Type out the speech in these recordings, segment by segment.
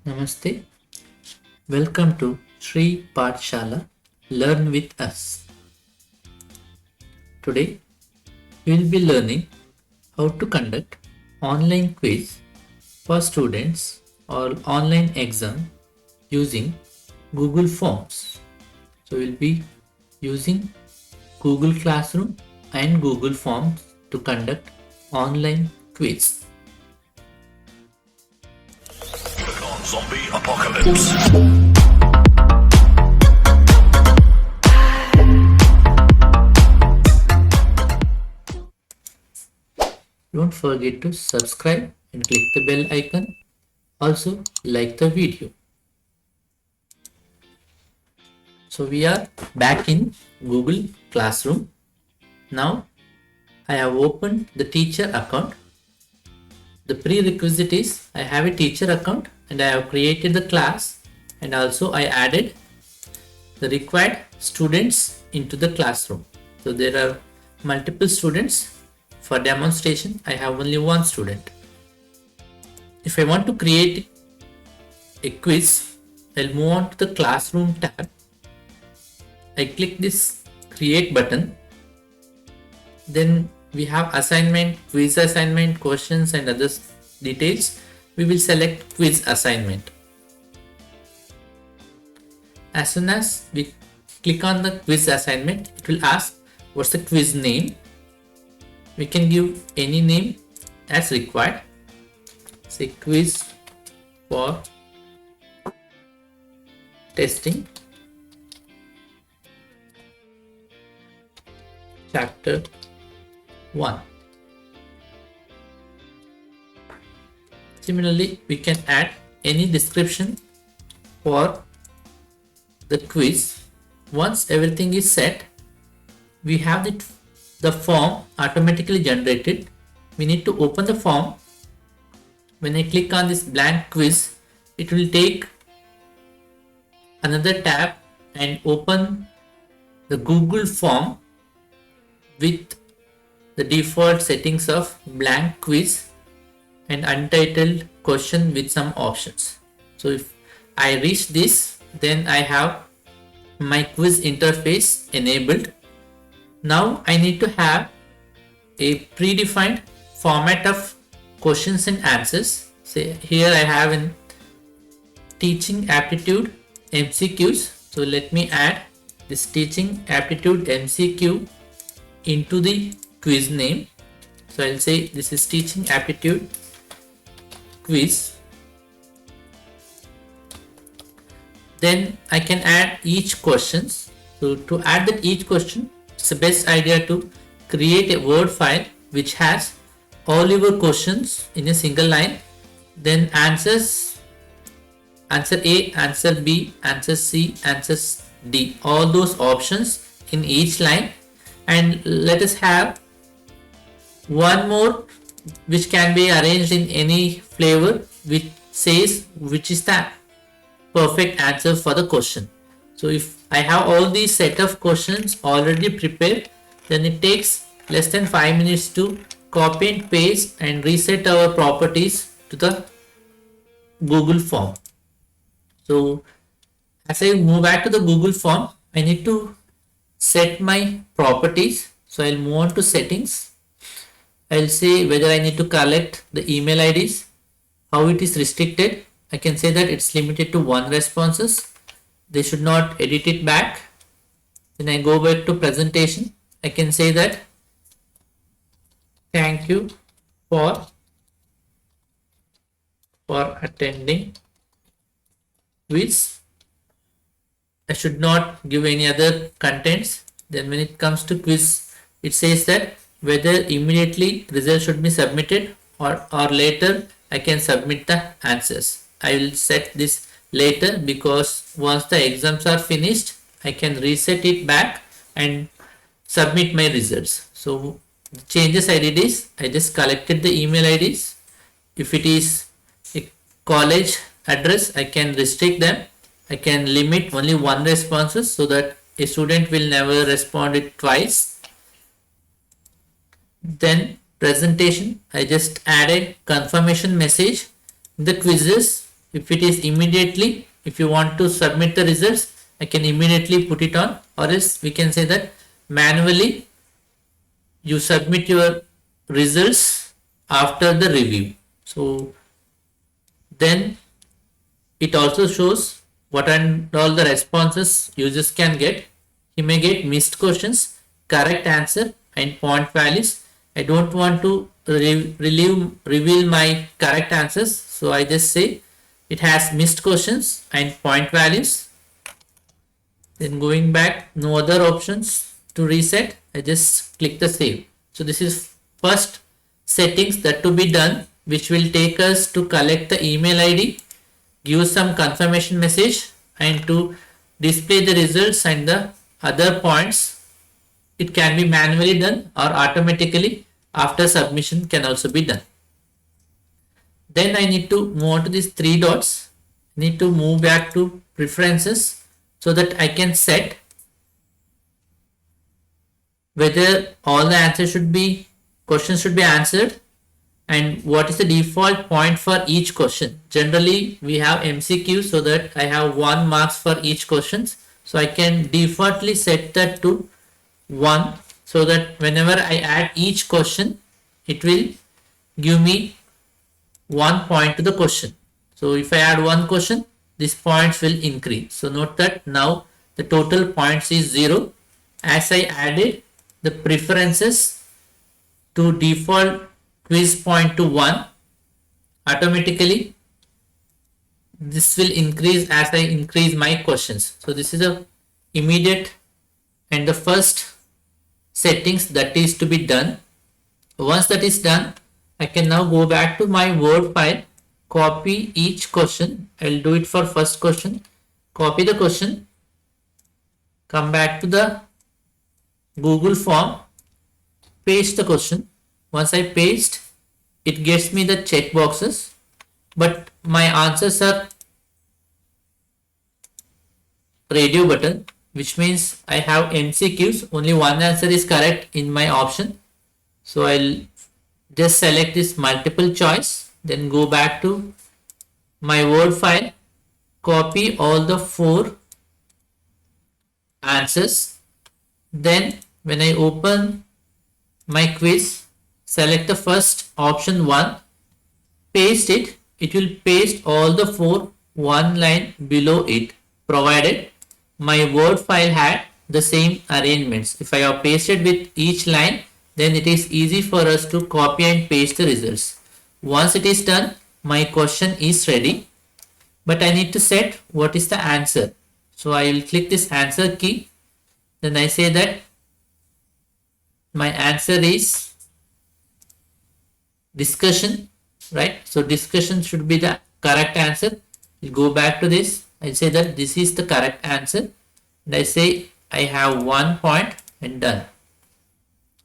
Namaste. Welcome to Sri Pathshala Learn with Us. Today we will be learning how to conduct online quiz for students or online exam using Google Forms. So we will be using Google Classroom and Google Forms to conduct online quiz. Zombie apocalypse. Don't forget to subscribe and click the bell icon. Also like the video. So we are back in Google Classroom. Now I have opened the teacher account. The prerequisite is I have a teacher account and I have created the class, and also I added the required students into the classroom. So there are multiple students. For demonstration, I have only one student. If I want to create a quiz, I'll move on to the classroom tab. I click this create button. Then we have assignment, quiz assignment, questions and other details. We will select quiz assignment. As soon as we click on the quiz assignment, it will ask what's the quiz name. We can give any name as required. Say quiz for testing chapter 1. Similarly, we can add any description for the quiz. Once everything is set, we have the form automatically generated. We need to open the form. When I click on this blank quiz, it will take another tab and open the Google form with the default settings of blank quiz and untitled question with some options. So if I reach this, then I have my quiz interface enabled. Now I need to have a predefined format of questions and answers. Say here I have in teaching aptitude MCQs. So let me add this teaching aptitude MCQ into the quiz name. So I'll say this is teaching aptitude quiz. Then I can add each questions. So to add that each question, it's the best idea to create a Word file which has all your questions in a single line. Then answers, answer A, answer B, answer C, answer D, all those options in each line. And let us have one more which can be arranged in any flavor, which says which is the perfect answer for the question. So if I have all these set of questions already prepared, then it takes less than 5 minutes to copy and paste and reset our properties to the Google form. So as I move back to the Google form, I need to set my properties. So I'll move on to settings. I'll say whether I need to collect the email IDs, how it is restricted. I can say that it's limited to 1 responses. They should not edit it back. Then I go back to presentation. I can say that thank you for attending quiz. I should not give any other contents. Then when it comes to quiz, it says that whether immediately results should be submitted or later I can submit the answers. I will set this later because once the exams are finished, I can reset it back and submit my results. So the changes I did is I just collected the email IDs. If it is a college address, I can restrict them. I can limit only 1 responses so that a student will never respond it twice. Then presentation, I just added confirmation message. The quizzes If it is immediately, if you want to submit the results, I can immediately put it on, or else we can say that manually you submit your results after the review. So then it also shows what and all the responses users can get. He may get missed questions, correct answer, and point values. I don't want to reveal my correct answers, so I just say it has missed questions and point values. Then going back, no other options to reset. I just click the save. So this is first settings that to be done, which will take us to collect the email ID, give some confirmation message, and to display the results and the other points. It can be manually done or automatically after submission can also be done. Then I need to move on to these three dots. I need to move back to preferences so that I can set whether all the answers should be, questions should be answered, and what is the default point for each question. Generally we have MCQ, so that I have 1 marks for each questions. So I can defaultly set that to 1, so that whenever I add each question, it will give me 1 point to the question. So if I add 1 question, these points will increase. So note that now the total points is 0. As I added the preferences to default quiz point to 1, automatically this will increase as I increase my questions. So this is a immediate and the first settings that is to be done. Once that is done, I can now go back to my Word file, copy each question. I'll do it for first question. Copy the question, come back to the Google form, paste the question. Once I paste, it gets me the check boxes, but my answers are radio button, which means I have MCQs. Only one answer is correct in my option. So I'll just select this multiple choice, then go back to my Word file, copy all the 4 answers. Then when I open my quiz, select the first option 1, paste it. It will paste all the 4 one line below it, provided my Word file had the same arrangements. If I have pasted with each line, then it is easy for us to copy and paste the results. Once it is done, my question is ready, but I need to set what is the answer. So I will click this answer key. Then I say that my answer is discussion, right? So discussion should be the correct answer. We'll go back to this. I say that this is the correct answer, and I say I have 1 point and done.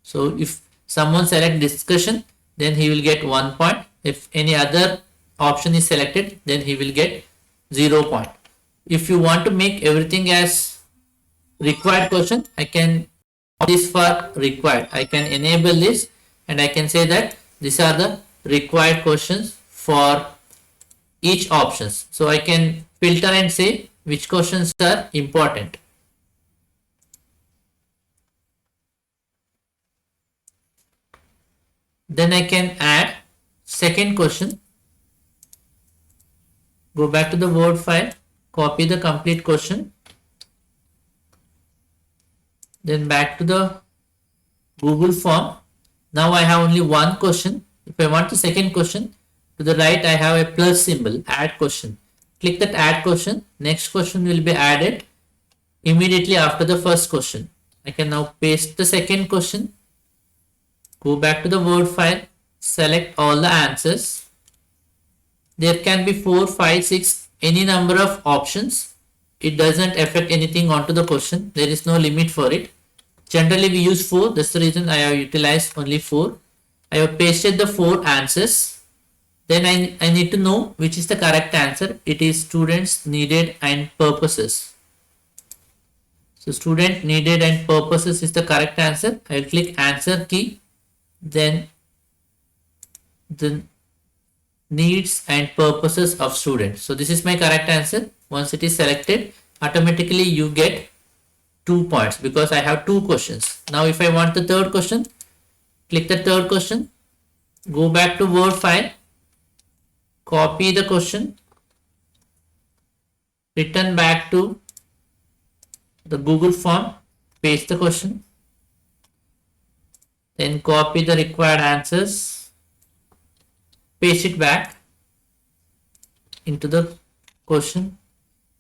So if someone select discussion, then he will get 1 point. If any other option is selected, then he will get 0 point. If you want to make everything as required question, I can this for required. I can enable this and I can say that these are the required questions for each options. So I can filter and say which questions are important. Then I can add second question. Go back to the Word file, copy the complete question. Then back to the Google form. Now I have only 1 question. If I want the second question, to the right I have a plus symbol, add question. Click that add question. Next question will be added immediately after the first question. I can now paste the second question. Go back to the Word file, select all the answers. There can be 4, 5, 6, any number of options. It doesn't affect anything onto the question. There is no limit for it. Generally we use 4. That's the reason I have utilized only 4. I have pasted the 4 answers. Then I need to know which is the correct answer. It is students needed and purposes. So student needed and purposes is the correct answer. I will click answer key. Then needs and purposes of students. So this is my correct answer. Once it is selected, automatically you get 2 points because I have 2 questions. Now if I want the third question, click the third question, go back to Word file, copy the question, return back to the Google form, paste the question, then copy the required answers, paste it back into the question,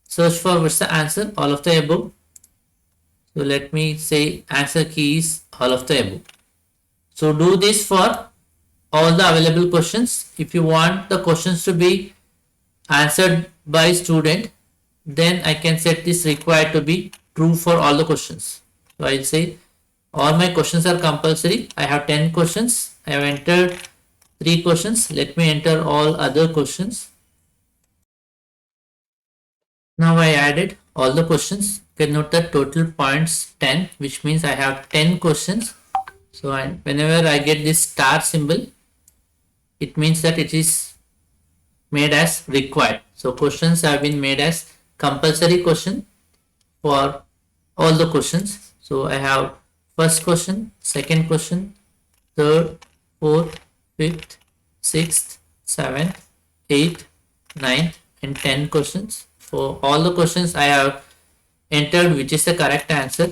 search for what's the answer, all of the above. So let me say answer key is all of the above. So do this for all the available questions. If you want the questions to be answered by student, then I can set this required to be true for all the questions. So I'll say all my questions are compulsory. I have 10 questions. I have entered 3 questions. Let me enter all other questions. Now I added all the questions. You can note that total points 10, which means I have 10 questions. So whenever I get this star symbol, it means that it is made as required. So questions have been made as compulsory question for all the questions. So I have first question, second question, third, fourth, fifth, sixth, seventh, eighth, ninth, and 10 questions. For all the questions I have entered which is the correct answer.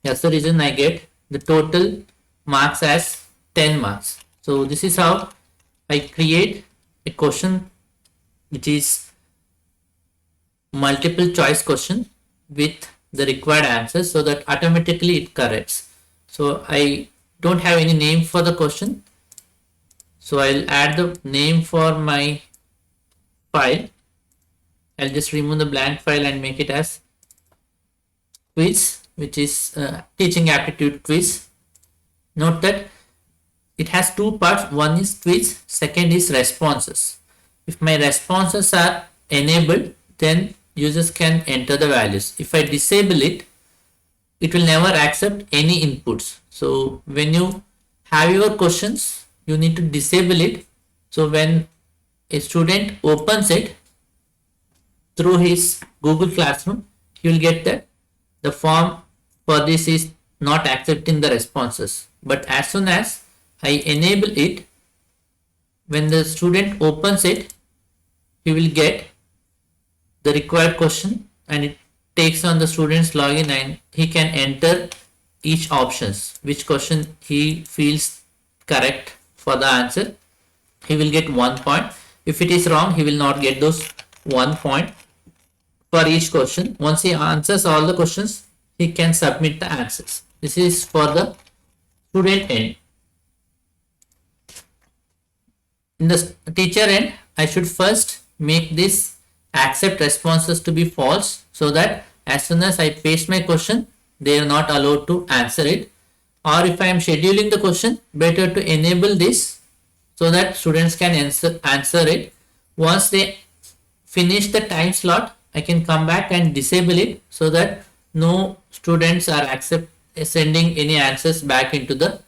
That's the reason I get the total marks as 10 marks. So this is how I create a question which is multiple choice question with the required answers, so that automatically it corrects. So I don't have any name for the question, so I'll add the name for my file. I'll just remove the blank file and make it as quiz, which is teaching aptitude quiz. Note that it has 2 parts. One is quiz, second is responses. If my responses are enabled, then users can enter the values. If I disable it, it will never accept any inputs. So when you have your questions, you need to disable it. So when a student opens it through his Google Classroom, you will get that the form for this is not accepting the responses. But as soon as I enable it, when the student opens it, he will get the required question and it takes on the student's login and he can enter each options, which question he feels correct for the answer. He will get 1 point. If it is wrong, he will not get those 1 point for each question. Once he answers all the questions, he can submit the answers. This is for the student end. In the teacher end, I should first make this accept responses to be false, so that as soon as I paste my question, they are not allowed to answer it. Or if I am scheduling the question, better to enable this so that students can answer it. Once they finish the time slot, I can come back and disable it so that no students are sending any answers back into the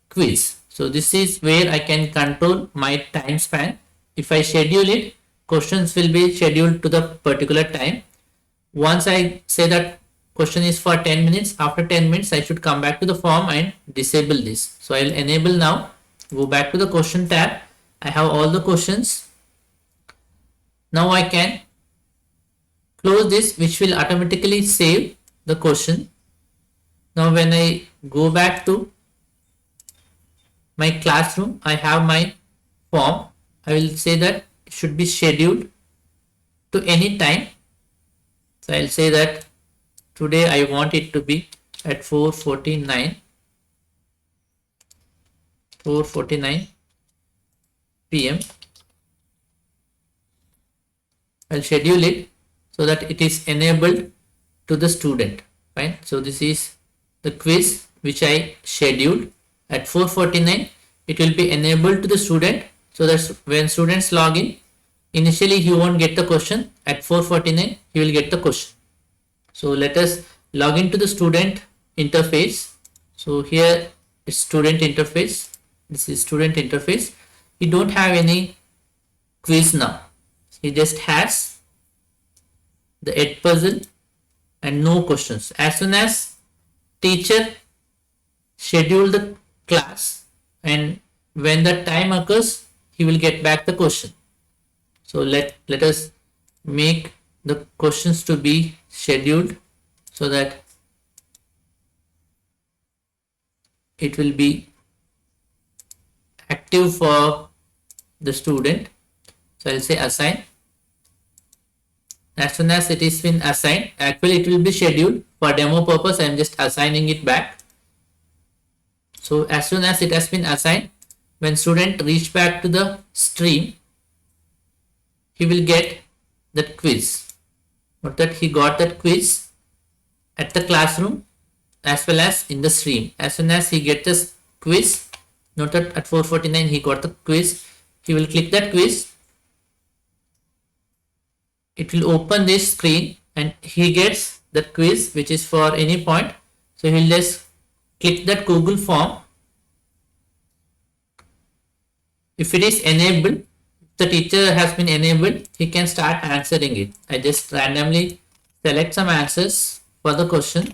quiz. So this is where I can control my time span. If I schedule it, questions will be scheduled to the particular time. Once I say that question is for 10 minutes, after 10 minutes I should come back to the form and disable this. So I will enable now, go back to the question tab. I have all the questions. Now I can close this, which will automatically save the question. Now when I go back to my classroom, I have my form. I will say that it should be scheduled to any time. So I'll say that today I want it to be at 4:49 p.m. I'll schedule it so that it is enabled to the student. Fine. So this is the quiz which I scheduled at 4:49. It will be enabled to the student, so that when students log in, initially he won't get the question. At 4:49 he will get the question. So let us log into the student interface. So here is student interface. This is student interface. You don't have any quiz now. He just has the ed puzzle and no questions. As soon as teacher schedule the class and when the time occurs, he will get back the question. So let us make the questions to be scheduled so that it will be active for the student. So I'll say assign. As soon as it is been assigned, actually it will be scheduled for demo purpose. I am just assigning it back. So as soon as it has been assigned, when student reach back to the stream, he will get that quiz. Note that he got that quiz at the classroom as well as in the stream. As soon as he gets this quiz, note that at 4:49 he got the quiz. He will click that quiz. It will open this screen and he gets the quiz which is for any point. So he'll just click that Google form. If it is enabled, the teacher has been enabled, he can start answering it. I just randomly select some answers for the question.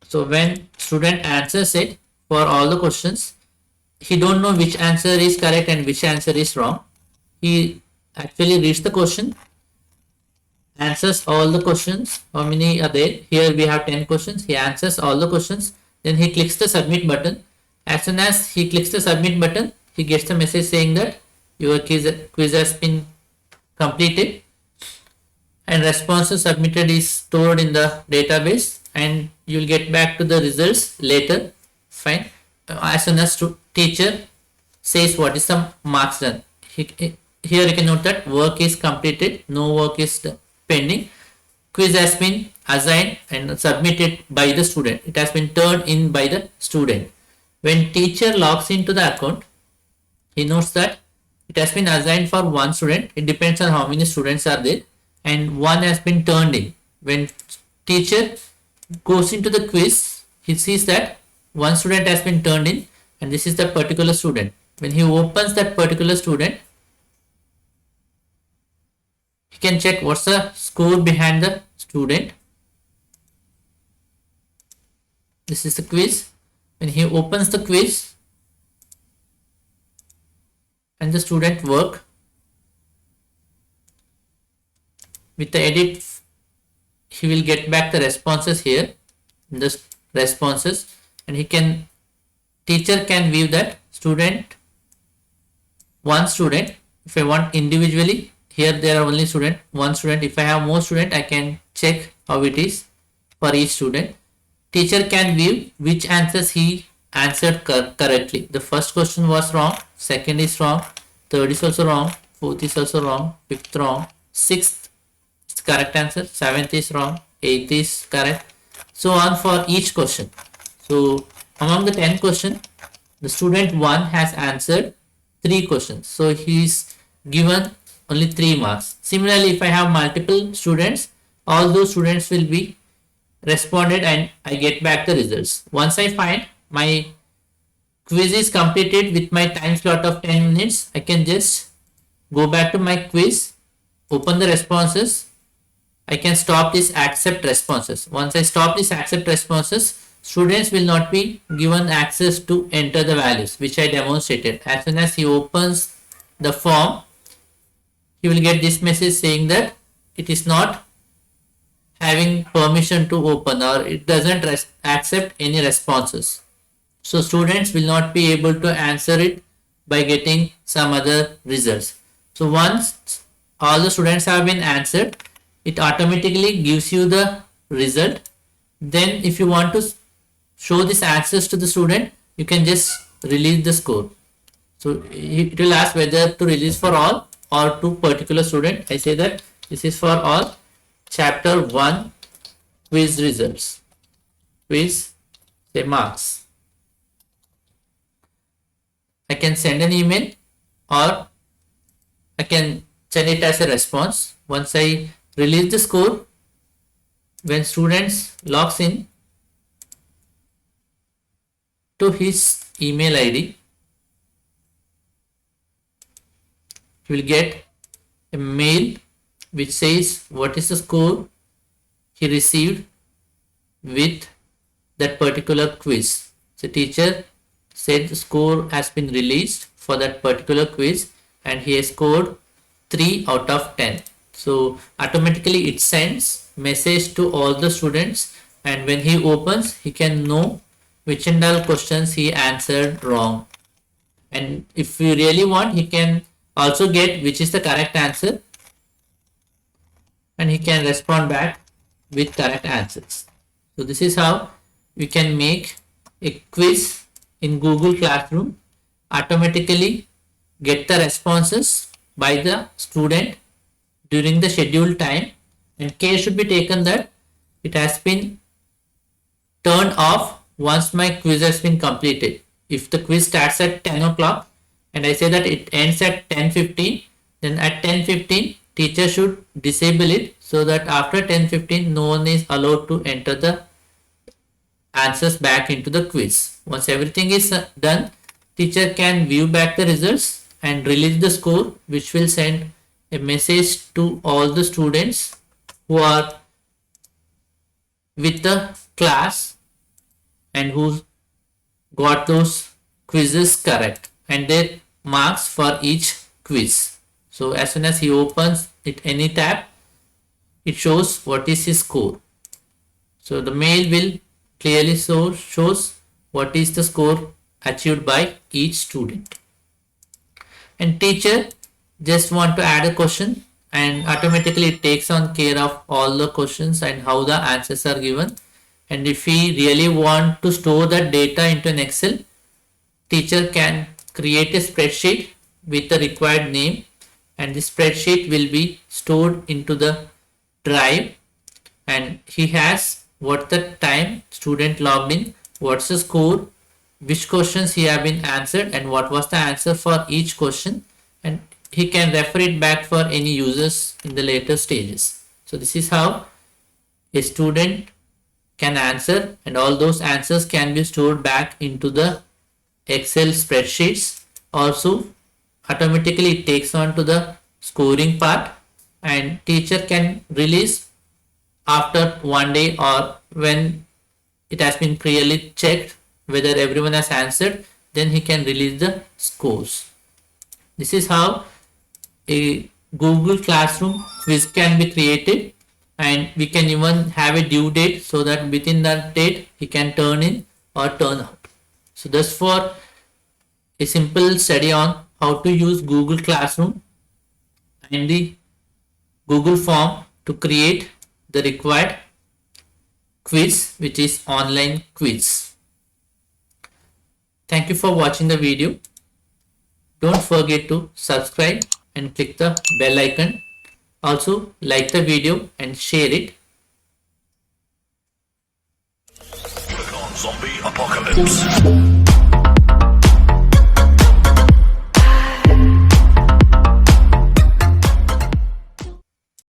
So when student answers it for all the questions, he don't know which answer is correct and which answer is wrong. He actually reads the question, answers all the questions. How many are there? Here we have 10 questions. He answers all the questions. Then he clicks the submit button. As soon as he clicks the submit button, he gets the message saying that your quiz has been completed and responses submitted is stored in the database and you will get back to the results later. Fine. As soon as teacher says what is the marks done. Here you can note that work is completed, no work is pending. Quiz has been assigned and submitted by the student. It has been turned in by the student. When teacher logs into the account, he notes that it has been assigned for one student. It depends on how many students are there and one has been turned in. When teacher goes into the quiz, he sees that one student has been turned in and this is the particular student. When he opens that particular student, he can check what's the score behind the student. This is the quiz. When he opens the quiz and the student work with the edit, he will get back the responses here in the responses and teacher can view that student, one student. If I want individually, here there are only one student. If I have more student, I can check how it is for each student. Teacher can view which answers he answered correctly. The first question was wrong, second is wrong, third is also wrong, fourth is also wrong, fifth wrong, sixth is correct answer, seventh is wrong, eighth is correct, so on for each question. So among the 10 questions, the student 1 has answered 3 questions. So he is given only 3 marks. Similarly, if I have multiple students, all those students will be responded and I get back the results. Once I find my quiz is completed with my time slot of 10 minutes, I can just go back to my quiz, open the responses. I can stop this accept responses. Once I stop this accept responses, students will not be given access to enter the values which I demonstrated. As soon as he opens the form, he will get this message saying that it is not having permission to open or it doesn't accept any responses. So students will not be able to answer it by getting some other results. So once all the students have been answered, it automatically gives you the result. Then if you want to show this answers to the student, you can just release the score. So it will ask whether to release for all or to particular student. I say that this is for all. Chapter 1 quiz results. Quiz, say marks. I can send an email or I can send it as a response. Once I release the score, when students logs in, to his email ID, he will get a mail which says what is the score he received with that particular quiz. The teacher said the score has been released for that particular quiz and he has scored 3 out of 10. So automatically it sends message to all the students, and when he opens he can know which and all questions he answered wrong. And if you really want, he can also get which is the correct answer and he can respond back with correct answers. So this is how we can make a quiz in Google Classroom, automatically get the responses by the student during the scheduled time, and care should be taken that it has been turned off once my quiz has been completed. If the quiz starts at 10 o'clock and I say that it ends at 10:15, then at 10:15 teacher should disable it, so that after 10:15 no one is allowed to enter the answers back into the quiz. Once everything is done, teacher can view back the results and release the score, which will send a message to all the students who are with the class and who got those quizzes correct, and their marks for each quiz. So as soon as he opens it, any tab, it shows what is his score. So the mail will clearly shows what is the score achieved by each student. And teacher just want to add a question, and automatically it takes on care of all the questions and how the answers are given. And if we really want to store that data into an Excel, teacher can create a spreadsheet with the required name, and the spreadsheet will be stored into the drive, and he has what the time student logged in, what's the score, which questions he have been answered, and what was the answer for each question, and he can refer it back for any users in the later stages. So this is how a student can answer, and all those answers can be stored back into the Excel spreadsheets. Also automatically it takes on to the scoring part, and teacher can release after one day or when it has been clearly checked whether everyone has answered, then he can release the scores. This is how a Google Classroom quiz can be created, and we can even have a due date so that within that date he can turn in or turn out. So that's for a simple study on how to use Google Classroom and the Google form to create the required quiz, which is online quiz. Thank you for watching the video. Don't forget to subscribe and click the bell icon. Also like the video and share it. Click on Zombie Apocalypse.